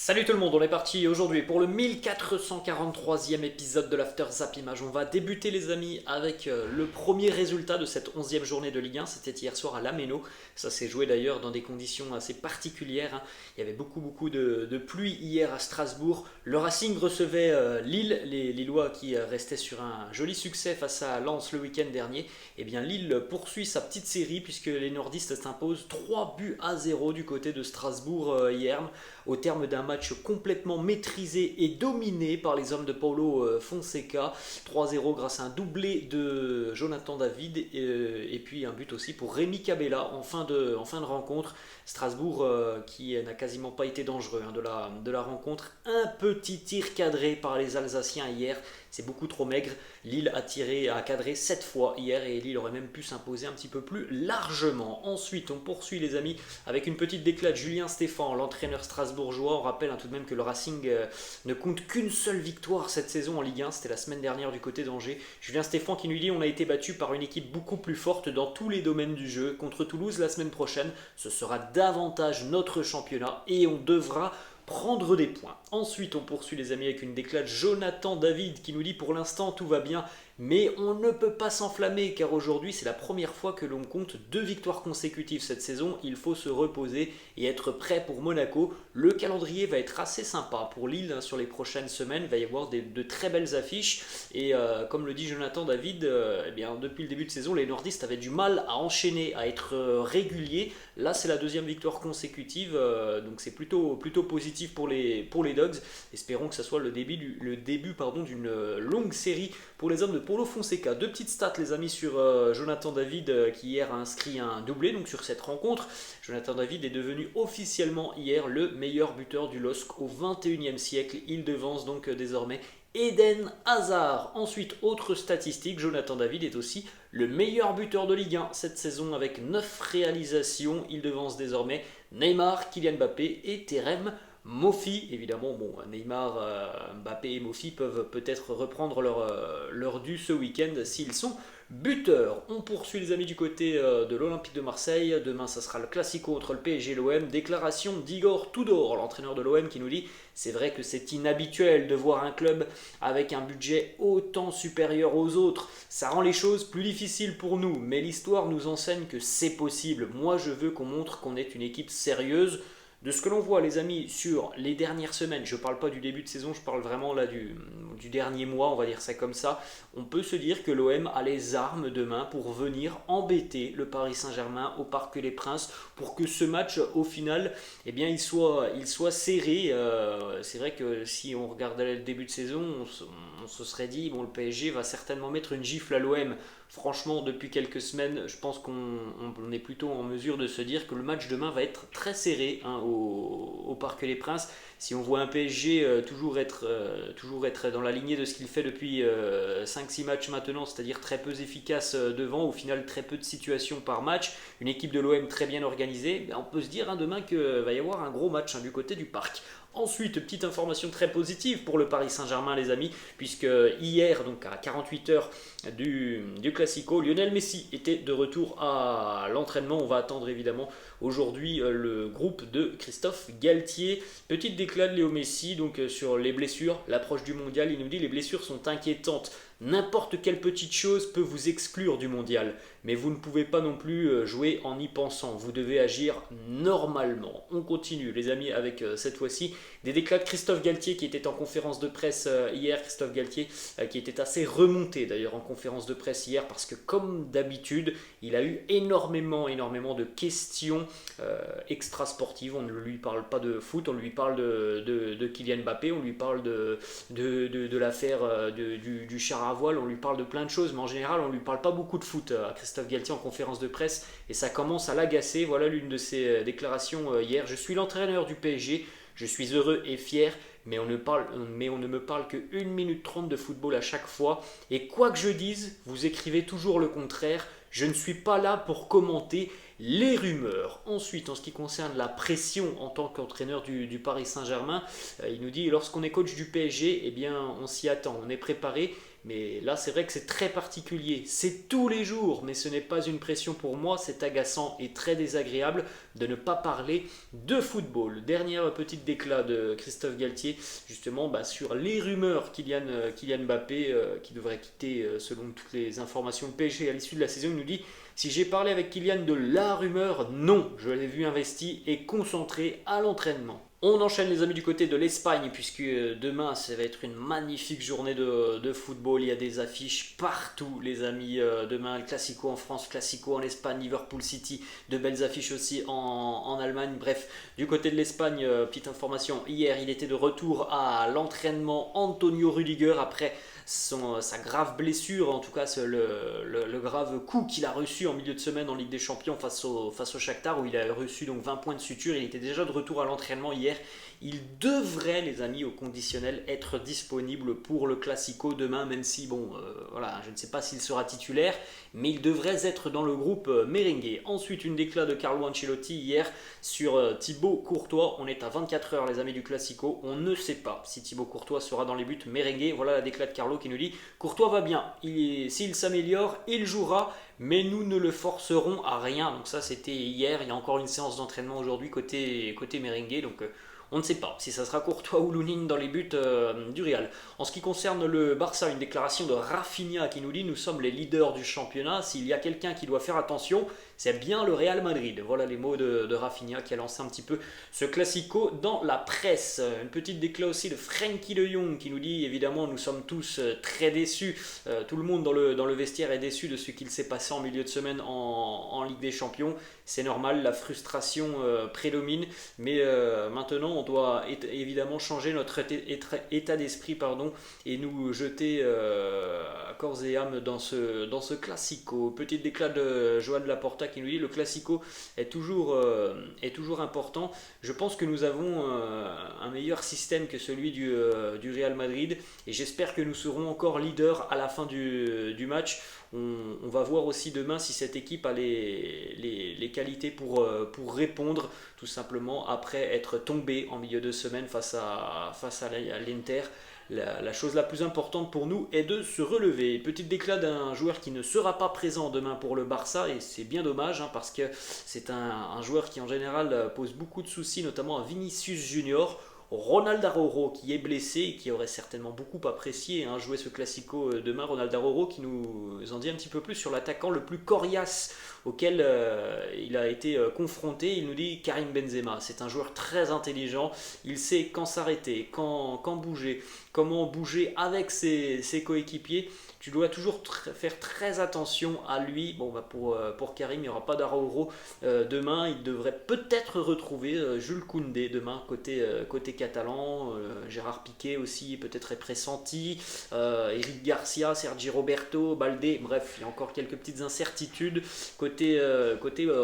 Salut tout le monde, on est parti aujourd'hui pour le 1443e épisode de l'After Zap Image. On va débuter les amis avec le premier résultat de cette 11e journée de Ligue 1. C'était hier soir à Lameno. Ça s'est joué d'ailleurs dans des conditions assez particulières, hein. Il y avait beaucoup de pluie hier à Strasbourg. Le Racing recevait Lille, les Lillois qui restaient sur un joli succès face à Lens le week-end dernier. Et bien Lille poursuit sa petite série puisque les nordistes s'imposent 3-0 du côté de Strasbourg hier, au terme d'un match complètement maîtrisé et dominé par les hommes de Paulo Fonseca. 3-0 grâce à un doublé de Jonathan David et puis un but aussi pour Rémi Cabella en fin de rencontre. Strasbourg qui n'a quasiment pas été dangereux de la rencontre. Un petit tir cadré par les Alsaciens hier, c'est beaucoup trop maigre. Lille a cadré 7 fois hier et Lille aurait même pu s'imposer un petit peu plus largement. Ensuite, on poursuit les amis avec une petite déclat de Julien Stéphan, l'entraîneur strasbourgeois. On rappelle tout de même que le Racing ne compte qu'une seule victoire cette saison en Ligue 1. C'était la semaine dernière du côté d'Angers. Julien Stéphan qui nous dit: on a été battu par une équipe beaucoup plus forte dans tous les domaines du jeu. Contre Toulouse la semaine prochaine, ce sera davantage notre championnat et on devra prendre des points. Ensuite, on poursuit les amis avec une déclat de Jonathan David qui nous dit: pour l'instant tout va bien, mais on ne peut pas s'enflammer car aujourd'hui c'est la première fois que l'on compte 2 victoires consécutives cette saison. Il faut se reposer et être prêt pour Monaco. Le calendrier va être assez sympa pour Lille sur les prochaines semaines. Il va y avoir de très belles affiches et comme le dit Jonathan David, eh bien, depuis le début de saison les nordistes avaient du mal à enchaîner, à être réguliers. Là c'est la deuxième victoire consécutive, donc c'est plutôt positif pour les Dogs. Espérons que ce soit le début d'une longue série pour les hommes de Paulo Fonseca. 2 petites stats les amis sur Jonathan David qui hier a inscrit un doublé donc sur cette rencontre. Jonathan David est devenu officiellement hier le meilleur buteur du LOSC au 21e siècle. Il devance donc désormais Eden Hazard. Ensuite, autre statistique, Jonathan David est aussi le meilleur buteur de Ligue 1 cette saison avec 9 réalisations. Il devance désormais Neymar, Kylian Mbappé et Terem Mofi. Évidemment, Neymar, Mbappé et Mofi peuvent peut-être reprendre leur dû ce week-end s'ils sont buteurs. On poursuit les amis du côté de l'Olympique de Marseille. Demain, ça sera le Classico entre le PSG et l'OM. Déclaration d'Igor Tudor, l'entraîneur de l'OM, qui nous dit: c'est vrai que c'est inhabituel de voir un club avec un budget autant supérieur aux autres. Ça rend les choses plus difficiles pour nous, mais l'histoire nous enseigne que c'est possible. Moi, je veux qu'on montre qu'on est une équipe sérieuse. De ce que l'on voit les amis sur les dernières semaines, je ne parle pas du début de saison, je parle vraiment là du dernier mois, on va dire ça comme ça, on peut se dire que l'OM a les armes demain pour venir embêter le Paris Saint-Germain au Parc des Princes, pour que ce match au final il soit serré. C'est vrai que si on regardait le début de saison, on se serait dit le PSG va certainement mettre une gifle à l'OM. Franchement, depuis quelques semaines, je pense qu'on est plutôt en mesure de se dire que le match demain va être très serré au Parc des Princes. Si on voit un PSG toujours être dans la lignée de ce qu'il fait depuis 5-6 matchs maintenant, c'est-à-dire très peu efficace devant, au final très peu de situations par match, une équipe de l'OM très bien organisée, on peut se dire demain qu'il va y avoir un gros match du côté du Parc. Ensuite, petite information très positive pour le Paris Saint-Germain les amis, puisque hier, donc à 48 heures du Classico, Lionel Messi était de retour à l'entraînement. On va attendre évidemment aujourd'hui le groupe de Christophe Galtier. Petite déclat de Léo Messi donc sur les blessures, l'approche du mondial. Il nous dit: les blessures sont inquiétantes. N'importe quelle petite chose peut vous exclure du mondial, mais vous ne pouvez pas non plus jouer en y pensant. Vous devez agir normalement. On continue les amis avec cette fois-ci des déclats de Christophe Galtier qui était en conférence de presse hier. Christophe Galtier qui était assez remonté d'ailleurs en conférence de presse hier, parce que comme d'habitude il a eu énormément de questions extra-sportives. On ne lui parle pas de foot, on lui parle de Kylian Mbappé, on lui parle de l'affaire du char à voile, on lui parle de plein de choses, mais en général on lui parle pas beaucoup de foot à Christophe Galtier en conférence de presse, et ça commence à l'agacer. Voilà l'une de ses déclarations hier: je suis l'entraîneur du PSG, je suis heureux et fier, mais on ne me parle que 1 minute 30 de football à chaque fois, et quoi que je dise, vous écrivez toujours le contraire. Je ne suis pas là pour commenter les rumeurs. Ensuite, en ce qui concerne la pression en tant qu'entraîneur du Paris Saint-Germain, il nous dit: lorsqu'on est coach du PSG, on s'y attend, on est préparé, Mais là, c'est vrai que c'est très particulier. C'est tous les jours, mais ce n'est pas une pression pour moi. C'est agaçant et très désagréable de ne pas parler de football. Dernière petite déclat de Christophe Galtier, justement sur les rumeurs Kylian Mbappé, qui devrait quitter selon toutes les informations de PSG à l'issue de la saison. Il nous dit: si j'ai parlé avec Kylian de la rumeur, non, je l'ai vu investi et concentré à l'entraînement. On enchaîne les amis du côté de l'Espagne puisque demain ça va être une magnifique journée de football, il y a des affiches partout les amis, demain le Classico en France, Classico en Espagne, Liverpool City, de belles affiches aussi en Allemagne. Bref, du côté de l'Espagne, petite information, hier il était de retour à l'entraînement Antonio Rudiger après sa grave blessure, en tout cas le grave coup qu'il a reçu en milieu de semaine en Ligue des Champions face au Shakhtar où il a reçu donc 20 points de suture. Il était déjà de retour à l'entraînement hier. Il devrait, les amis, au conditionnel, être disponible pour le Classico demain, même si, voilà, je ne sais pas s'il sera titulaire, mais il devrait être dans le groupe merengue. Ensuite, une déclat de Carlo Ancelotti hier sur Thibaut Courtois. On est à 24 heures, les amis du Classico. On ne sait pas si Thibaut Courtois sera dans les buts merengue. Voilà la déclat de Carlo qui nous dit: Courtois va bien, s'il s'améliore, il jouera, mais nous ne le forcerons à rien. Donc ça, c'était hier. Il y a encore une séance d'entraînement aujourd'hui côté merengue. Donc on ne sait pas si ça sera Courtois ou Lunin dans les buts du Real. En ce qui concerne le Barça, une déclaration de Rafinha qui nous dit: nous sommes les leaders du championnat. S'il y a quelqu'un qui doit faire attention, c'est bien le Real Madrid. Voilà les mots de Rafinha qui a lancé un petit peu ce Classico dans la presse. Une petite déclat aussi de Frenkie de Jong qui nous dit: évidemment nous sommes tous très déçus, tout le monde dans le vestiaire est déçu de ce qu'il s'est passé en milieu de semaine en Ligue des Champions. C'est normal, la frustration prédomine, mais maintenant on doit évidemment changer notre état d'esprit et nous jeter à corps et âme dans ce Classico. Petite déclat de Joan Laporta qui nous dit: le Classico est toujours important. Je pense que nous avons un meilleur système que celui du Real Madrid et j'espère que nous serons encore leaders à la fin du match. On va voir aussi demain si cette équipe a les qualités pour répondre tout simplement après être tombée en milieu de semaine face à l'Inter. La chose la plus importante pour nous est de se relever. Petite déclat d'un joueur qui ne sera pas présent demain pour le Barça et c'est bien dommage parce que c'est un joueur qui en général pose beaucoup de soucis, notamment à Vinicius Junior. Ronald Araujo qui est blessé et qui aurait certainement beaucoup apprécié jouer ce Classico demain. Ronald Araujo qui nous en dit un petit peu plus sur l'attaquant le plus coriace auquel il a été confronté. Il nous dit: Karim Benzema, c'est un joueur très intelligent, il sait quand s'arrêter, quand bouger, comment bouger avec ses coéquipiers. Tu dois toujours faire très attention à lui. Pour Karim, il n'y aura pas d'Araujo demain. Il devrait peut-être retrouver Jules Koundé demain côté catalan. Gérard Piqué aussi peut-être est pressenti. Eric Garcia, Sergi Roberto, Baldé. Bref, il y a encore quelques petites incertitudes côté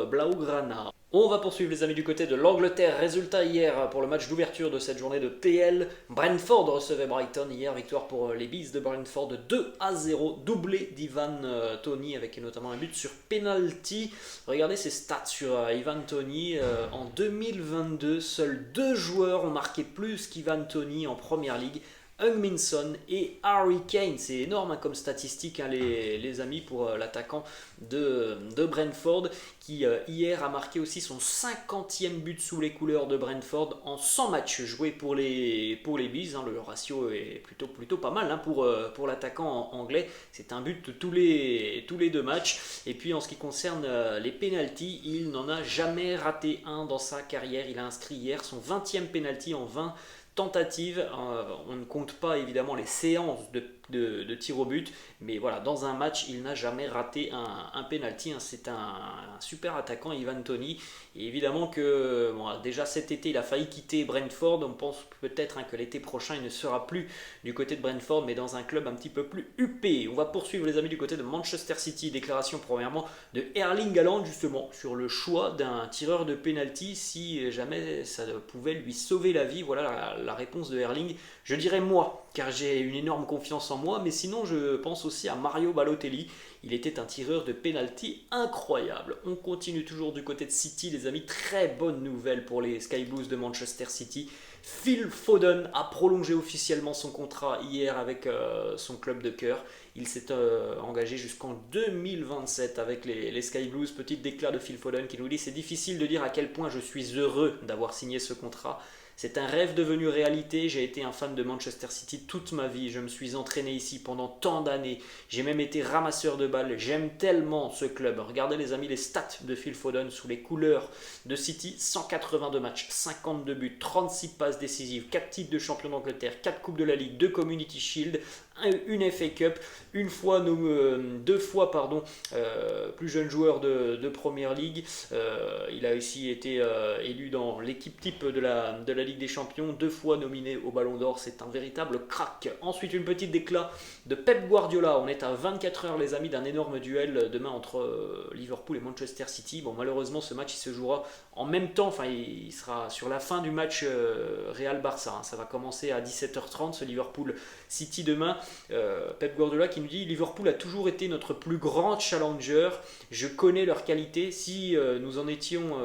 Blaugrana. On va poursuivre les amis du côté de l'Angleterre. Résultat hier pour le match d'ouverture de cette journée de PL. Brentford recevait Brighton hier. Victoire pour les Bees de Brentford 2-0. Doublé d'Ivan Toney avec notamment un but sur penalty. Regardez ses stats sur Ivan Toney. En 2022, seuls 2 joueurs ont marqué plus qu'Ivan Toney en Première Ligue: Heung-min Son et Harry Kane. C'est énorme comme statistique les amis pour l'attaquant de Brentford qui hier a marqué aussi son 50e but sous les couleurs de Brentford en 100 matchs joués pour les Bees. Le ratio est plutôt pas mal pour l'attaquant anglais. C'est un but tous les 2 matchs. Et puis en ce qui concerne les pénaltys, il n'en a jamais raté un dans sa carrière. Il a inscrit hier son 20e pénalty en 20 tentative. On ne compte pas évidemment les séances de tir au but, mais voilà, dans un match il n'a jamais raté un penalty. C'est un super attaquant, Ivan Toney, et évidemment que déjà cet été il a failli quitter Brentford. On pense peut-être que l'été prochain il ne sera plus du côté de Brentford mais dans un club un petit peu plus huppé. On va poursuivre les amis du côté de Manchester City. Déclaration premièrement de Erling Haaland justement sur le choix d'un tireur de penalty si jamais ça pouvait lui sauver la vie. Voilà la réponse de Erling. Je dirais moi, car j'ai une énorme confiance en moi, mais sinon je pense aussi à Mario Balotelli. Il était un tireur de penalty incroyable. On continue toujours du côté de City les amis. Très bonne nouvelle pour les Sky Blues de Manchester City. Phil Foden a prolongé officiellement son contrat hier avec son club de cœur. Il s'est engagé jusqu'en 2027 avec les Sky Blues. Petite déclaration de Phil Foden qui nous dit: c'est difficile de dire à quel point je suis heureux d'avoir signé ce contrat. C'est un rêve devenu réalité, j'ai été un fan de Manchester City toute ma vie, je me suis entraîné ici pendant tant d'années, j'ai même été ramasseur de balles, j'aime tellement ce club. Regardez les amis les stats de Phil Foden sous les couleurs de City: 182 matchs, 52 buts, 36 passes décisives, 4 titres de champion d'Angleterre, 4 coupes de la Ligue, 2 Community Shield, une FA Cup, deux fois plus jeune joueur de Première Ligue. Il a aussi été élu dans l'équipe type de la Ligue des Champions, 2 fois nominé au Ballon d'Or. C'est un véritable crack. Ensuite, une petite déclat de Pep Guardiola. On est à 24 heures les amis d'un énorme duel demain entre Liverpool et Manchester City. Bon, malheureusement ce match il se jouera en même temps, enfin il sera sur la fin du match Real-Barça, hein. Ça va commencer à 17h30 ce Liverpool City demain. Pep Guardiola qui nous dit: Liverpool a toujours été notre plus grand challenger, je connais leur qualité, si nous en étions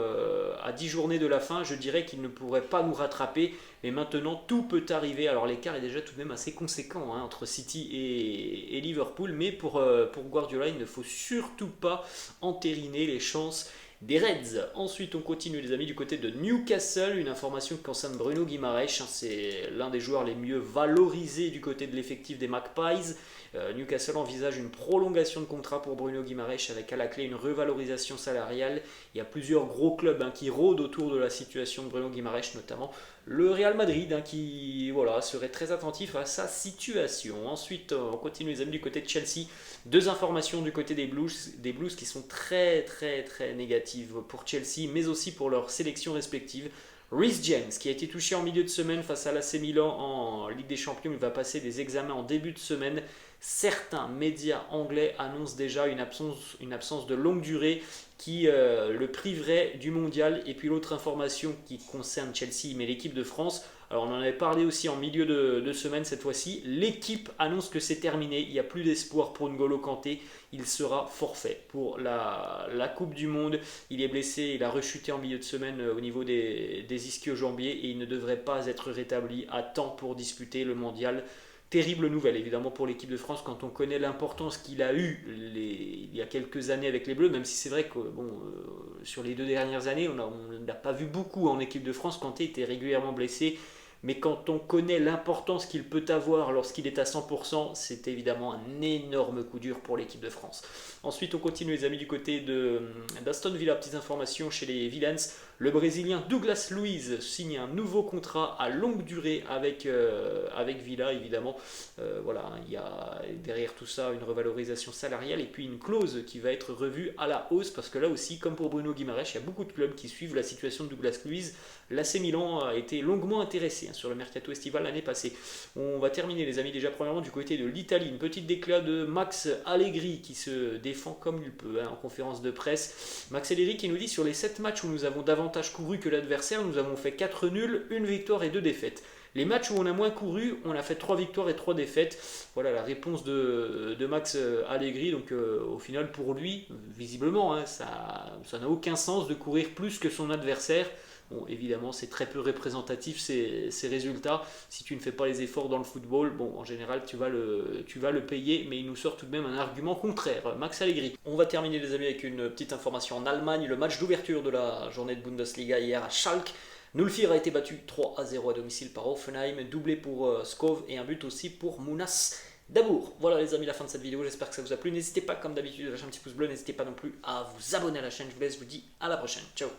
à 10 journées de la fin, je dirais qu'ils ne pourraient pas nous rattraper, mais maintenant tout peut arriver. Alors l'écart est déjà tout de même assez conséquent hein, entre City et Liverpool, mais pour Guardiola il ne faut surtout pas entériner les chances des Reds. Ensuite on continue les amis du côté de Newcastle, une information qui concerne Bruno Guimaraes, c'est l'un des joueurs les mieux valorisés du côté de l'effectif des Magpies. Newcastle envisage une prolongation de contrat pour Bruno Guimaraes avec à la clé une revalorisation salariale. Il y a plusieurs gros clubs qui rôdent autour de la situation de Bruno Guimaraes, notamment le Real Madrid qui serait très attentif à sa situation. Ensuite on continue les amis du côté de Chelsea. Deux informations du côté des Blues qui sont très très très négatives pour Chelsea mais aussi pour leurs sélections respectives. Reece James qui a été touché en milieu de semaine face à l'AC Milan en Ligue des Champions, il va passer des examens en début de semaine. Certains médias anglais annoncent déjà une absence de longue durée qui le priverait du mondial. Et puis l'autre information qui concerne Chelsea mais l'équipe de France, alors on en avait parlé aussi en milieu de semaine cette fois-ci, l'équipe annonce que c'est terminé, il n'y a plus d'espoir pour N'Golo Kanté, il sera forfait pour la Coupe du Monde. Il est blessé, il a rechuté en milieu de semaine au niveau des ischio-jambiers et il ne devrait pas être rétabli à temps pour disputer le mondial. Terrible nouvelle évidemment pour l'équipe de France quand on connaît l'importance qu'il a eu il y a quelques années avec les Bleus, même si c'est vrai que sur les 2 dernières années on n'a pas vu beaucoup en équipe de France. Kanté était régulièrement blessé, mais quand on connaît l'importance qu'il peut avoir lorsqu'il est à 100%, c'est évidemment un énorme coup dur pour l'équipe de France. Ensuite on continue les amis du côté d'Aston Villa, petites informations chez les Villains. Le Brésilien Douglas Luiz signe un nouveau contrat à longue durée avec Villa évidemment. Il y a derrière tout ça une revalorisation salariale et puis une clause qui va être revue à la hausse, parce que là aussi comme pour Bruno Guimaraes, il y a beaucoup de clubs qui suivent la situation de Douglas Luiz. L'AC Milan a été longuement intéressé sur le mercato estival l'année passée. On va terminer les amis déjà premièrement du côté de l'Italie, une petite déclat de Max Allegri qui se défend comme il peut en conférence de presse. Max Allegri qui nous dit: sur les 7 matchs où nous avons davantage couru que l'adversaire, nous avons fait 4 nuls, 1 victoire et 2 défaites. Les matchs où on a moins couru, on a fait 3 victoires et 3 défaites. Voilà la réponse de Max Allegri. Donc au final pour lui, visiblement, ça n'a aucun sens de courir plus que son adversaire. Bon, évidemment, c'est très peu représentatif ces résultats. Si tu ne fais pas les efforts dans le football, en général, tu vas le payer. Mais il nous sort tout de même un argument contraire. Max Allegri. On va terminer, les amis, avec une petite information en Allemagne. Le match d'ouverture de la journée de Bundesliga hier à Schalke. Nulfir a été battu 3-0 à domicile par Hoffenheim. Doublé pour Skov et un but aussi pour Mounas Dabour. Voilà les amis, la fin de cette vidéo. J'espère que ça vous a plu. N'hésitez pas, comme d'habitude, à lâcher un petit pouce bleu. N'hésitez pas non plus à vous abonner à la chaîne. Je vous laisse, je vous dis à la prochaine. Ciao.